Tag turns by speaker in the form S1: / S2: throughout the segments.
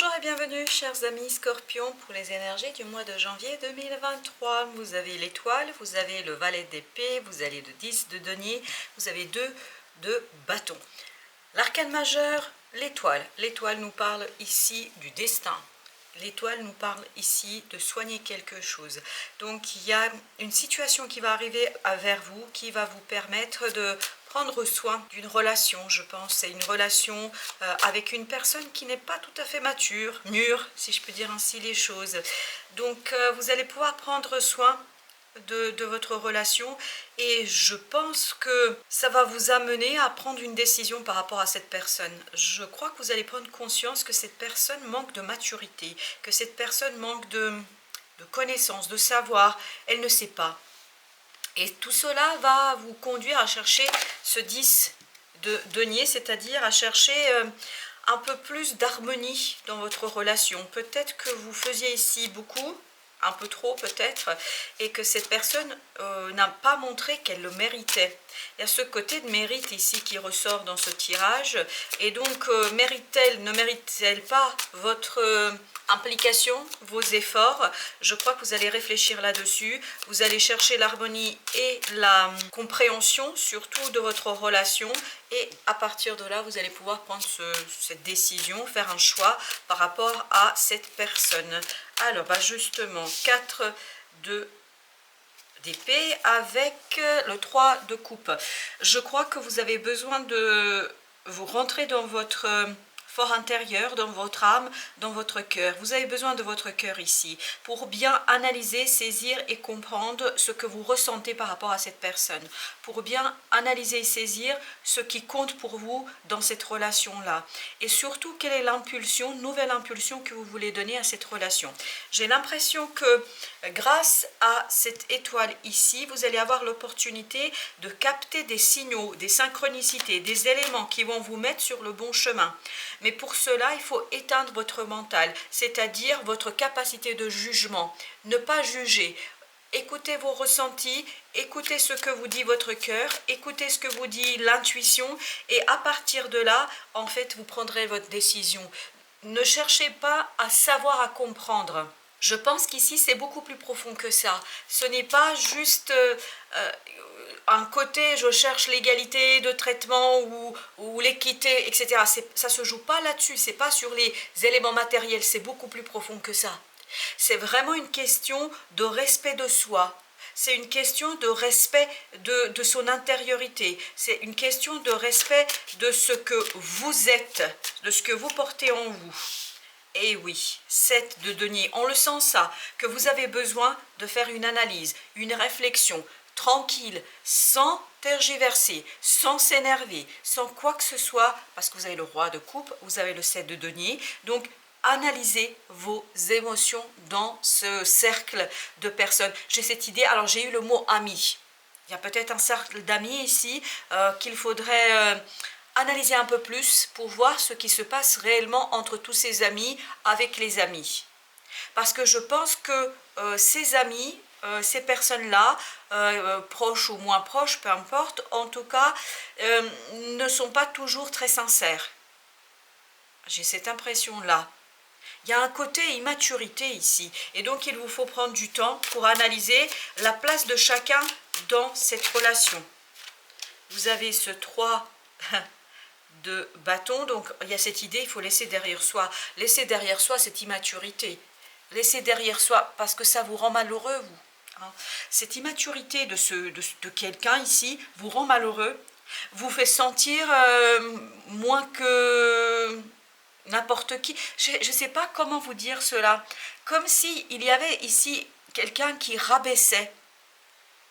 S1: Bonjour et bienvenue chers amis Scorpions pour les énergies du mois de janvier 2023. Vous avez l'étoile, vous avez le valet d'épée, vous avez le 10 de denier, vous avez 2 de bâton. L'arcane majeur, l'étoile. L'étoile nous parle ici du destin. L'étoile nous parle ici de soigner quelque chose. Donc il y a une situation qui va arriver vers vous qui va vous permettre de prendre soin d'une relation, je pense. C'est une relation avec une personne qui n'est pas tout à fait mûre, si je peux dire ainsi les choses. Donc vous allez pouvoir prendre soin de votre relation et je pense que ça va vous amener à prendre une décision par rapport à cette personne. Je crois que vous allez prendre conscience que cette personne manque de maturité, que cette personne manque de connaissances, de savoir, elle ne sait pas. Et tout cela va vous conduire à chercher ce 10 de denier, c'est-à-dire à chercher un peu plus d'harmonie dans votre relation. Peut-être que vous faisiez ici beaucoup, un peu trop peut-être, et que cette personne n'a pas montré qu'elle le méritait. Il y a ce côté de mérite ici qui ressort dans ce tirage, et donc mérite-t-elle, ne mérite-t-elle pas votre implication, vos efforts? Je crois que vous allez réfléchir là-dessus, vous allez chercher l'harmonie et la compréhension surtout de votre relation, et à partir de là vous allez pouvoir prendre cette décision, faire un choix par rapport à cette personne. Alors justement 4 d'épée avec le 3 de coupe. Je crois que vous avez besoin de vous rentrer dans votre fort intérieur, dans votre âme, dans votre cœur. Vous avez besoin de votre cœur ici pour bien analyser, saisir et comprendre ce que vous ressentez par rapport à cette personne, pour bien analyser et saisir ce qui compte pour vous dans cette relation-là. Et surtout, quelle est l'impulsion, nouvelle impulsion que vous voulez donner à cette relation. J'ai l'impression que grâce à cette étoile ici, vous allez avoir l'opportunité de capter des signaux, des synchronicités, des éléments qui vont vous mettre sur le bon chemin. Mais pour cela, il faut éteindre votre mental, c'est-à-dire votre capacité de jugement. Ne pas juger. Écoutez vos ressentis, écoutez ce que vous dit votre cœur, écoutez ce que vous dit l'intuition, et à partir de là, en fait, vous prendrez votre décision. Ne cherchez pas à savoir, à comprendre. Je pense qu'ici, c'est beaucoup plus profond que ça. Ce n'est pas juste un côté, je cherche l'égalité de traitement ou l'équité, etc. Ça ne se joue pas là-dessus, c'est pas sur les éléments matériels, c'est beaucoup plus profond que ça. C'est vraiment une question de respect de soi. C'est une question de respect de son intériorité. C'est une question de respect de ce que vous êtes, de ce que vous portez en vous. Et oui, 7 de denier, on le sent ça, que vous avez besoin de faire une analyse, une réflexion, tranquille, sans tergiverser, sans s'énerver, sans quoi que ce soit, parce que vous avez le roi de coupe, vous avez le 7 de denier, donc analysez vos émotions dans ce cercle de personnes. J'ai cette idée, alors j'ai eu le mot ami, il y a peut-être un cercle d'amis ici qu'il faudrait analyser un peu plus pour voir ce qui se passe réellement entre tous ces amis avec les amis. Parce que je pense que ces amis, ces personnes-là, proches ou moins proches, peu importe, en tout cas, ne sont pas toujours très sincères. J'ai cette impression-là. Il y a un côté immaturité ici, et donc il vous faut prendre du temps pour analyser la place de chacun dans cette relation. Vous avez ce 3 de bâton, donc il y a cette idée, il faut laisser derrière soi. Laisser derrière soi cette immaturité. Laisser derrière soi, parce que ça vous rend malheureux, vous. Hein. Cette immaturité de quelqu'un ici vous rend malheureux, vous fait sentir moins que n'importe qui. Je ne sais pas comment vous dire cela. Comme s'il y avait ici quelqu'un qui rabaissait.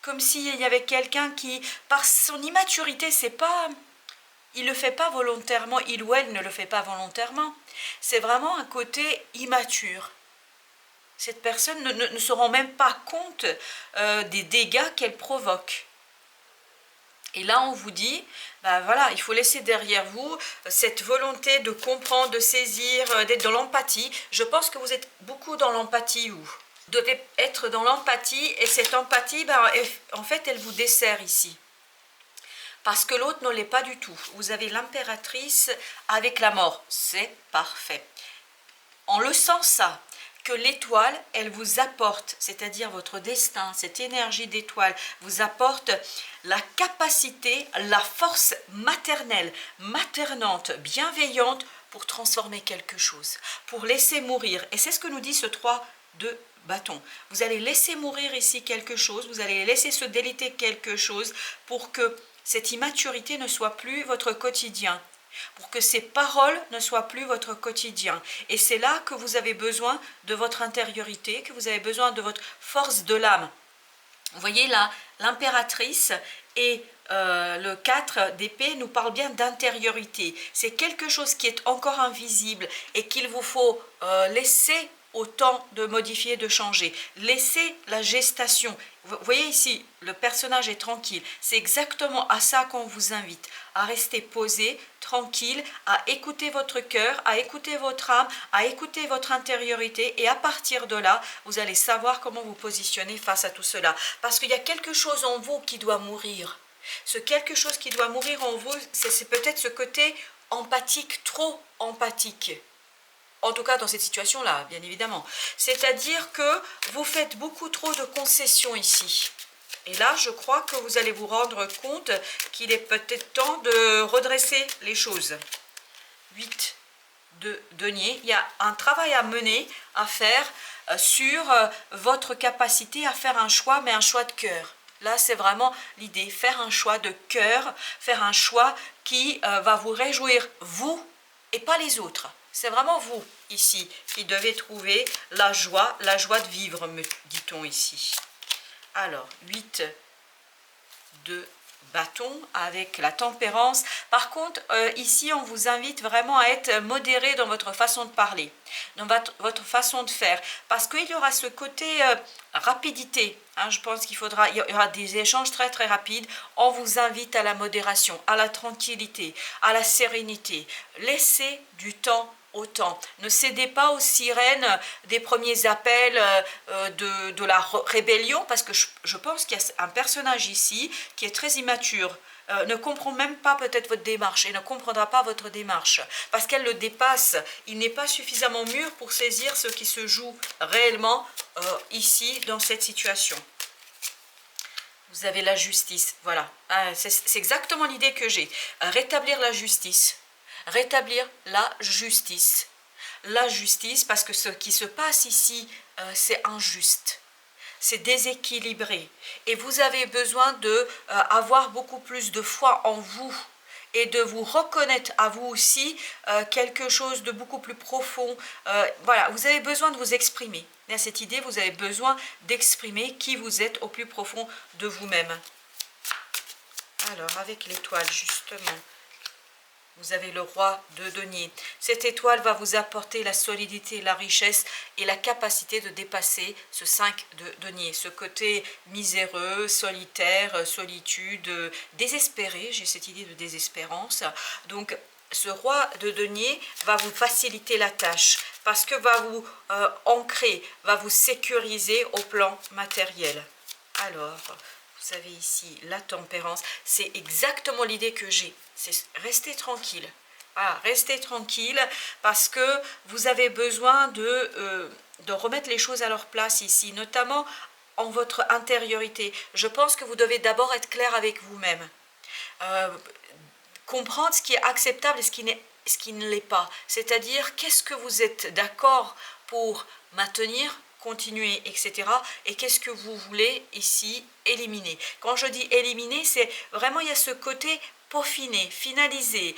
S1: Comme s'il y avait quelqu'un qui, par son immaturité, c'est pas... Il ne le fait pas volontairement, il ou elle ne le fait pas volontairement. C'est vraiment un côté immature. Cette personne ne se rend même pas compte des dégâts qu'elle provoque. Et là, on vous dit, ben voilà, il faut laisser derrière vous cette volonté de comprendre, de saisir, d'être dans l'empathie. Je pense que vous êtes beaucoup dans l'empathie, vous devez être dans l'empathie, et cette empathie, ben, en fait, elle vous dessert ici. Parce que l'autre ne l'est pas du tout. Vous avez l'impératrice avec la mort. C'est parfait. en le sens ça, que l'étoile, elle vous apporte, c'est-à-dire votre destin, cette énergie d'étoile, vous apporte la capacité, la force maternelle, maternante, bienveillante pour transformer quelque chose, pour laisser mourir. Et c'est ce que nous dit ce 3 de bâton. Vous allez laisser mourir ici quelque chose, vous allez laisser se déliter quelque chose pour que cette immaturité ne soit plus votre quotidien, pour que ces paroles ne soient plus votre quotidien. Et c'est là que vous avez besoin de votre intériorité, que vous avez besoin de votre force de l'âme. Vous voyez là, l'impératrice et le 4 d'épée nous parle bien d'intériorité. C'est quelque chose qui est encore invisible et qu'il vous faut laisser au temps de modifier, de changer. Laissez la gestation. Vous voyez ici, le personnage est tranquille. C'est exactement à ça qu'on vous invite, à rester posé, tranquille, à écouter votre cœur, à écouter votre âme, à écouter votre intériorité. Et à partir de là, vous allez savoir comment vous positionner face à tout cela. Parce qu'il y a quelque chose en vous qui doit mourir. Ce quelque chose qui doit mourir en vous, c'est peut-être ce côté empathique, trop empathique. En tout cas, dans cette situation-là, bien évidemment. C'est-à-dire que vous faites beaucoup trop de concessions ici. Et là, je crois que vous allez vous rendre compte qu'il est peut-être temps de redresser les choses. 8 de denier. Il y a un travail à mener, à faire sur votre capacité à faire un choix, mais un choix de cœur. Là, c'est vraiment l'idée, faire un choix de cœur, faire un choix qui va vous réjouir, vous, et pas les autres. C'est vraiment vous, ici, qui devez trouver la joie de vivre, me dit-on ici. Alors, 8 de bâton avec la tempérance. Par contre, ici, on vous invite vraiment à être modéré dans votre façon de parler, dans votre façon de faire, parce qu'il y aura ce côté rapidité. Hein, je pense il y aura des échanges très très rapides. On vous invite à la modération, à la tranquillité, à la sérénité. Laissez du temps au temps. Ne cédez pas aux sirènes des premiers appels de la rébellion, parce que je pense qu'il y a un personnage ici qui est très immature, ne comprend même pas peut-être votre démarche et ne comprendra pas votre démarche, parce qu'elle le dépasse. Il n'est pas suffisamment mûr pour saisir ce qui se joue réellement ici, dans cette situation. Vous avez la justice, voilà. C'est exactement l'idée que j'ai. Rétablir la justice. Rétablir la justice. La justice, parce que ce qui se passe ici, c'est injuste. C'est déséquilibré. Et vous avez besoin d'avoir beaucoup plus de foi en vous et de vous reconnaître à vous aussi quelque chose de beaucoup plus profond. Voilà, vous avez besoin de vous exprimer. À cette idée, vous avez besoin d'exprimer qui vous êtes au plus profond de vous-même. Alors, avec l'étoile, justement, vous avez le roi de denier. Cette étoile va vous apporter la solidité, la richesse et la capacité de dépasser ce 5 de denier. Ce côté miséreux, solitaire, solitude, désespéré. J'ai cette idée de désespérance. Donc, ce roi de denier va vous faciliter la tâche parce que va vous ancrer, va vous sécuriser au plan matériel. Alors, vous avez ici la tempérance, c'est exactement l'idée que j'ai, c'est rester tranquille. Voilà, restez tranquille parce que vous avez besoin de remettre les choses à leur place ici, notamment en votre intériorité. Je pense que vous devez d'abord être clair avec vous-même, comprendre ce qui est acceptable et ce qui ne l'est pas. C'est-à-dire, qu'est-ce que vous êtes d'accord pour maintenir, continuer, etc. Et qu'est-ce que vous voulez ici éliminer. Quand je dis éliminer, c'est vraiment, il y a ce côté peaufiner, finaliser,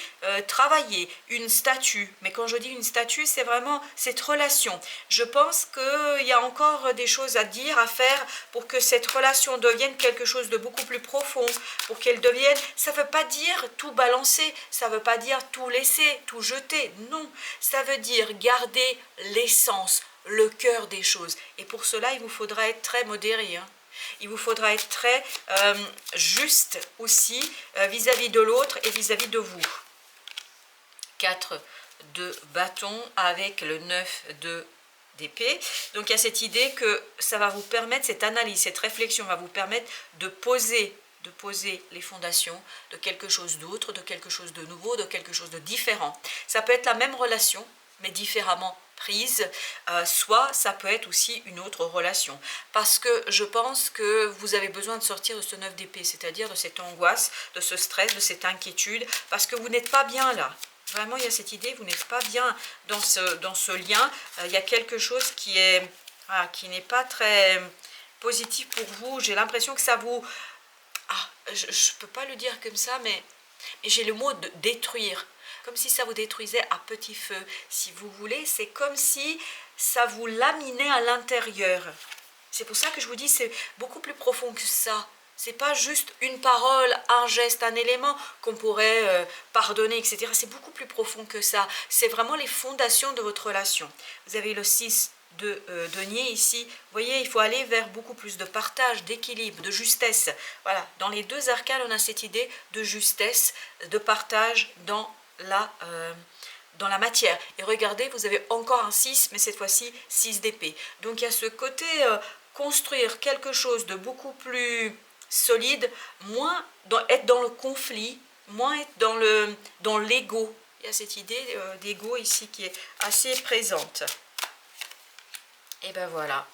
S1: travailler, une statue. Mais quand je dis une statue, c'est vraiment cette relation. Je pense qu'il y a encore des choses à dire, à faire pour que cette relation devienne quelque chose de beaucoup plus profond, pour qu'elle devienne, ça ne veut pas dire tout balancer, ça ne veut pas dire tout laisser, tout jeter, non. Ça veut dire garder l'essence, le cœur des choses. Et pour cela, il vous faudra être très modéré, hein. Il vous faudra être très juste aussi vis-à-vis de l'autre et vis-à-vis de vous. 4 de bâton avec le 9 de d'épée. Donc il y a cette idée que ça va vous permettre, cette analyse, cette réflexion va vous permettre de poser les fondations de quelque chose d'autre, de quelque chose de nouveau, de quelque chose de différent. Ça peut être la même relation, mais différemment prise, soit ça peut être aussi une autre relation. Parce que je pense que vous avez besoin de sortir de ce 9 d'épée, c'est-à-dire de cette angoisse, de ce stress, de cette inquiétude, parce que vous n'êtes pas bien là. Vraiment, il y a cette idée, vous n'êtes pas bien dans ce lien. Il y a quelque chose qui n'est pas très positif pour vous. J'ai l'impression que ça vous... Ah, je ne peux pas le dire comme ça, mais j'ai le mot de détruire. Comme si ça vous détruisait à petit feu, si vous voulez. C'est comme si ça vous laminait à l'intérieur. C'est pour ça que je vous dis, c'est beaucoup plus profond que ça. C'est pas juste une parole, un geste, un élément qu'on pourrait pardonner, etc. C'est beaucoup plus profond que ça. C'est vraiment les fondations de votre relation. Vous avez le 6 de denier ici. Vous voyez, il faut aller vers beaucoup plus de partage, d'équilibre, de justesse. Voilà, dans les deux arcanes, on a cette idée de justesse, de partage dans la matière. Et regardez, vous avez encore un 6, mais cette fois-ci 6 d'épée. Donc il y a ce côté construire quelque chose de beaucoup plus solide, moins être dans le conflit, moins être dans l'ego. Il y a cette idée d'ego ici qui est assez présente. Et ben voilà,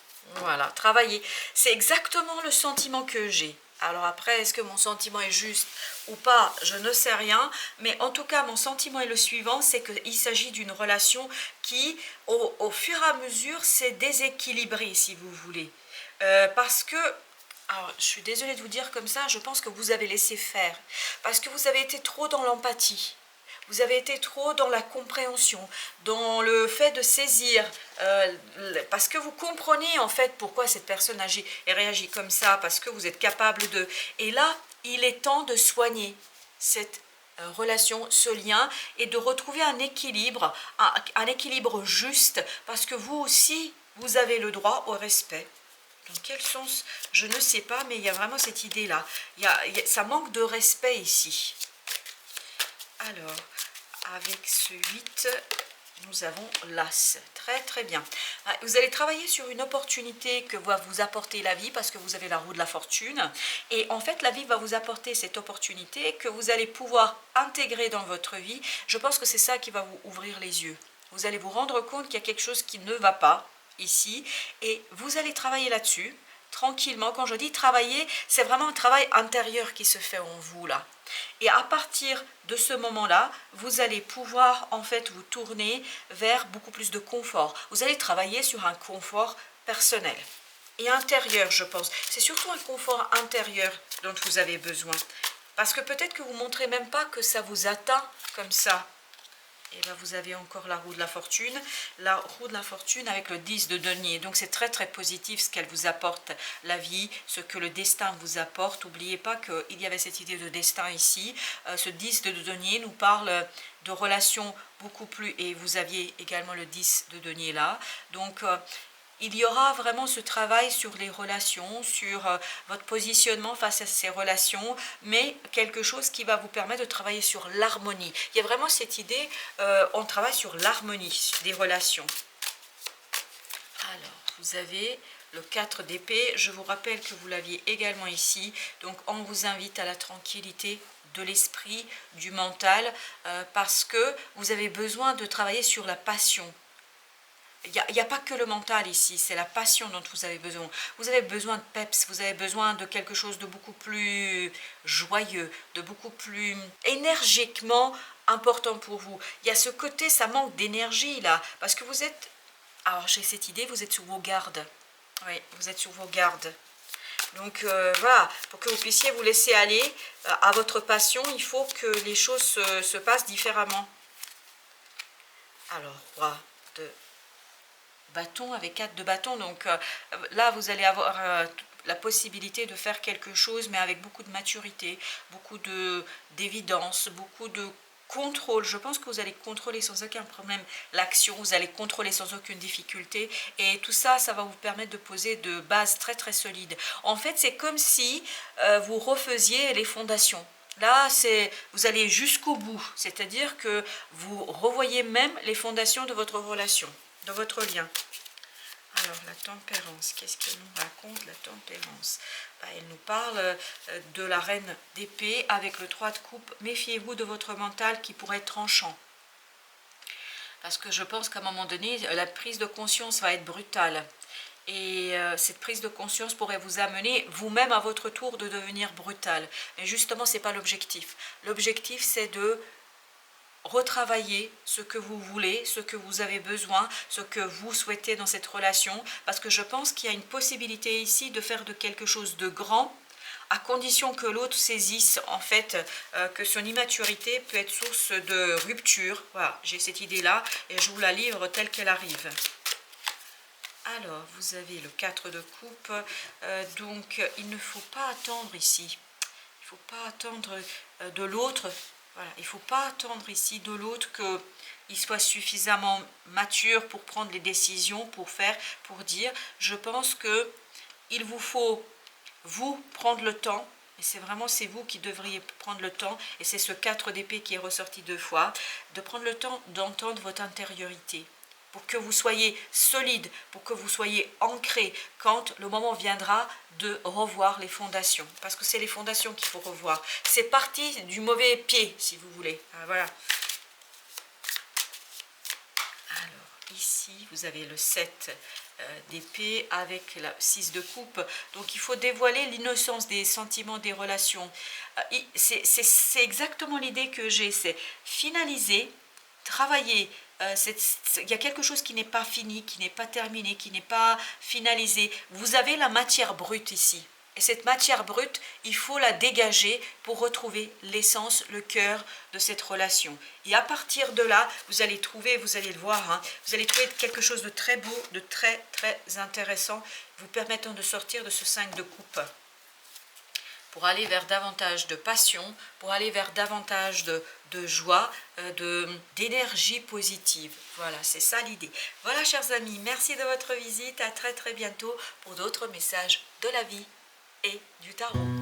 S1: travailler. C'est exactement le sentiment que j'ai. Alors après, est-ce que mon sentiment est juste ou pas? Je ne sais rien. Mais en tout cas, mon sentiment est le suivant, c'est qu'il s'agit d'une relation qui, au fur et à mesure, s'est déséquilibrée, si vous voulez. Parce que, alors je suis désolée de vous dire comme ça, je pense que vous avez laissé faire. Parce que vous avez été trop dans l'empathie. Vous avez été trop dans la compréhension, dans le fait de saisir, parce que vous comprenez en fait pourquoi cette personne agit et réagit comme ça, parce que vous êtes capable de... Et là, il est temps de soigner cette relation, ce lien, et de retrouver un équilibre juste, parce que vous aussi, vous avez le droit au respect. Dans quel sens? Je ne sais pas, mais il y a vraiment cette idée-là. Ça manque de respect ici. Alors, avec ce 8, nous avons l'As. Très très bien. Vous allez travailler sur une opportunité que va vous apporter la vie, parce que vous avez la roue de la fortune. Et en fait, la vie va vous apporter cette opportunité que vous allez pouvoir intégrer dans votre vie. Je pense que c'est ça qui va vous ouvrir les yeux. Vous allez vous rendre compte qu'il y a quelque chose qui ne va pas ici. Et vous allez travailler là-dessus, tranquillement. Quand je dis travailler, c'est vraiment un travail intérieur qui se fait en vous là. Et à partir de ce moment-là, vous allez pouvoir en fait vous tourner vers beaucoup plus de confort. Vous allez travailler sur un confort personnel et intérieur, je pense. C'est surtout un confort intérieur dont vous avez besoin. Parce que peut-être que vous ne montrez même pas que ça vous atteint comme ça. Et là, vous avez encore la roue de la fortune avec le 10 de denier. Donc, c'est très, très positif ce qu'elle vous apporte, la vie, ce que le destin vous apporte. N'oubliez pas qu'il y avait cette idée de destin ici. Ce 10 de denier nous parle de relations beaucoup plus... Et vous aviez également le 10 de denier là. Donc, il y aura vraiment ce travail sur les relations, sur votre positionnement face à ces relations, mais quelque chose qui va vous permettre de travailler sur l'harmonie. Il y a vraiment cette idée, on travaille sur l'harmonie des relations. Alors, vous avez le 4 d'épée. Je vous rappelle que vous l'aviez également ici. Donc, on vous invite à la tranquillité de l'esprit, du mental, parce que vous avez besoin de travailler sur la passion. Il n'y a pas que le mental ici, c'est la passion dont vous avez besoin. Vous avez besoin de peps, vous avez besoin de quelque chose de beaucoup plus joyeux, de beaucoup plus énergiquement important pour vous. Il y a ce côté, ça manque d'énergie là, parce que vous êtes... Alors j'ai cette idée, vous êtes sur vos gardes. Oui, vous êtes sur vos gardes. Donc voilà, pour que vous puissiez vous laisser aller à votre passion, il faut que les choses se passent différemment. Alors, roi de bâton avec 4 de bâton, donc là vous allez avoir la possibilité de faire quelque chose, mais avec beaucoup de maturité, beaucoup d'évidence, beaucoup de contrôle. Je pense que vous allez contrôler sans aucun problème l'action, vous allez contrôler sans aucune difficulté, et tout ça, ça va vous permettre de poser de bases très très solides. En fait, c'est comme si vous refaisiez les fondations. Là, vous allez jusqu'au bout, c'est-à-dire que vous revoyez même les fondations de votre relation, de votre lien. Alors, la tempérance, qu'est-ce qu'elle nous raconte, la tempérance? Elle nous parle de la reine d'épée avec le 3 de coupe. Méfiez-vous de votre mental qui pourrait être tranchant. Parce que je pense qu'à un moment donné, la prise de conscience va être brutale. Et cette prise de conscience pourrait vous amener vous-même à votre tour de devenir brutal. Mais justement, ce n'est pas l'objectif. L'objectif, c'est de retravailler ce que vous voulez, ce que vous avez besoin, ce que vous souhaitez dans cette relation. Parce que je pense qu'il y a une possibilité ici de faire de quelque chose de grand, à condition que l'autre saisisse en fait que son immaturité peut être source de rupture. Voilà, j'ai cette idée-là et je vous la livre telle qu'elle arrive. Alors, vous avez le 4 de coupe, donc il ne faut pas attendre ici. Il ne faut pas attendre de l'autre. Voilà, il ne faut pas attendre ici de l'autre qu'il soit suffisamment mature pour prendre les décisions, pour dire. Je pense que il vous faut vous prendre le temps, et c'est vous qui devriez prendre le temps, et c'est ce 4 d'épée qui est ressorti 2 fois, de prendre le temps d'entendre votre intériorité, pour que vous soyez solide, pour que vous soyez ancré quand le moment viendra de revoir les fondations. Parce que c'est les fondations qu'il faut revoir. C'est parti du mauvais pied, si vous voulez. Voilà. Alors, ici, vous avez le 7 d'épée avec la 6 de coupe. Donc, il faut dévoiler l'innocence des sentiments, des relations. C'est exactement l'idée que j'ai, c'est finaliser, travailler. Il y a quelque chose qui n'est pas fini, qui n'est pas terminé, qui n'est pas finalisé. Vous avez la matière brute ici. Et cette matière brute, il faut la dégager pour retrouver l'essence, le cœur de cette relation. Et à partir de là, vous allez trouver, vous allez le voir, hein, vous allez trouver quelque chose de très beau, de très très intéressant, vous permettant de sortir de ce 5 de coupe. Pour aller vers davantage de passion, pour aller vers davantage de joie, d'énergie positive. Voilà, c'est ça l'idée. Voilà, chers amis, merci de votre visite. À très très bientôt pour d'autres messages de la vie et du tarot.